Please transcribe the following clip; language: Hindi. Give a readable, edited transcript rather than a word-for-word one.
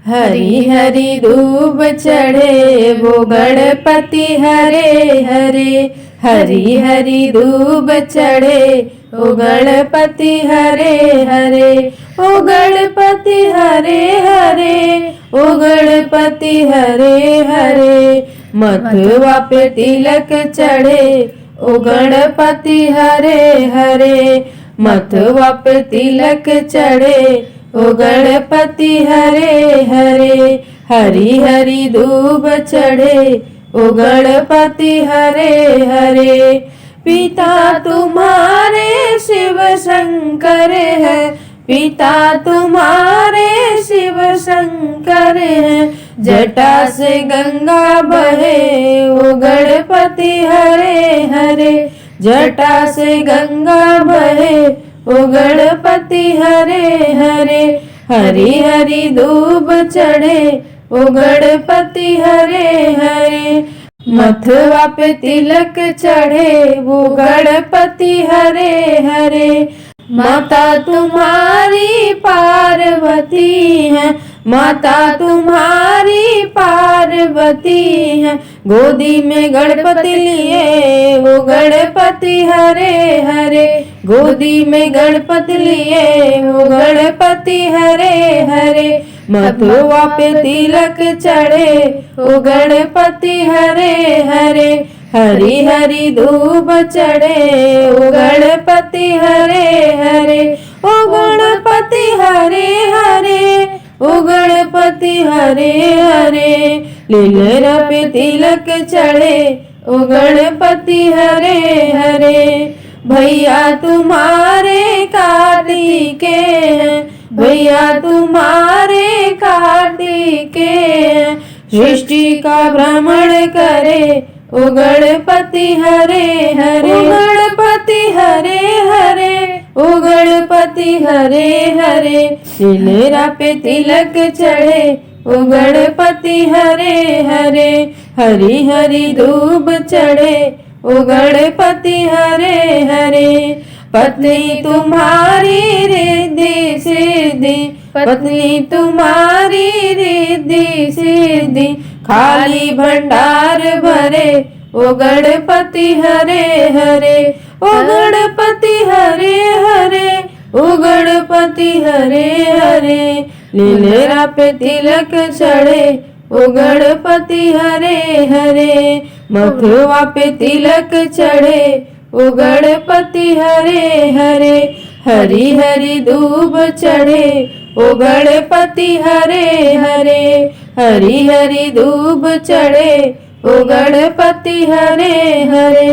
हरी हरी धूप चढ़े वो गणपति हरे हरे। हरी हरी धूप चढ़े ओ गणपति हरे हरे। ओ गणपति हरे हरे। ओ गणपति हरे हरे। मथुआ पे तिलक चढ़े ओ गणपति हरे हरे। मथुआ पे तिलक चढ़े ओ गणपति हरे हरे। हरी हरी धूप चढ़े ओ गणपति हरे हरे। पिता तुम्हारे शिव शंकर है। पिता तुम्हारे शिव शंकर है। जटा से गंगा बहे ओ गणपति हरे हरे। जटा से गंगा बहे ओ गणपति हरे हरे। हरी हरी धूप चढ़े ओ गणपति हरे हरे। मथुआ पे तिलक चढ़े वो गणपति हरे हरे। माता तुम्हारी पार्वती है। माता तुम्हारी पार्वती है। गोदी में गणपति लिए वो गणपति हरे हरे। गोदी में गणपति लिए वो गणपति हरे हरे। मथुआ पे तिलक चढ़े ओ गणपति हरे हरे। हरी हरी धूप चढ़े ओ गणपति हरे हरे। ओ गणपति हरे हरे। ओ गणपति हरे हरे। लीलरा पे तिलक चढ़े ओ गणपति हरे हरे। भैया तुम्हारे कार्तिके हैं। भैया तुम्हारे कार्तिके हैं। सृष्टि का भ्रमण करे ओ गणपति हरे हरे। ओ गणपति हरे हरे। ओ गणपति हरे हरे। लीलरा पे तिलक चढ़े ओ गणपति हरे हरे। हरी हरी धूप चढ़े ओ गणपति हरे हरे। पत्नी तुम्हारी रिद्धि सिद्धि। पत्नी तुम्हारी रिद्धि सिद्धि। खाली भंडार भरे ओ गणपति हरे हरे। ओ गणपति हरे हरे। ओ गणपति हरे हरे। लीलरा पे तिलक चढ़े ओ गणपति हरे हरे। मथुआ पे तिलक चढ़े ओ गणपति हरे हरे। हरी हरी धूप चढ़े ओ गणपति हरे हरे। हरी हरी धूप चढ़े ओ गणपति हरे हरे।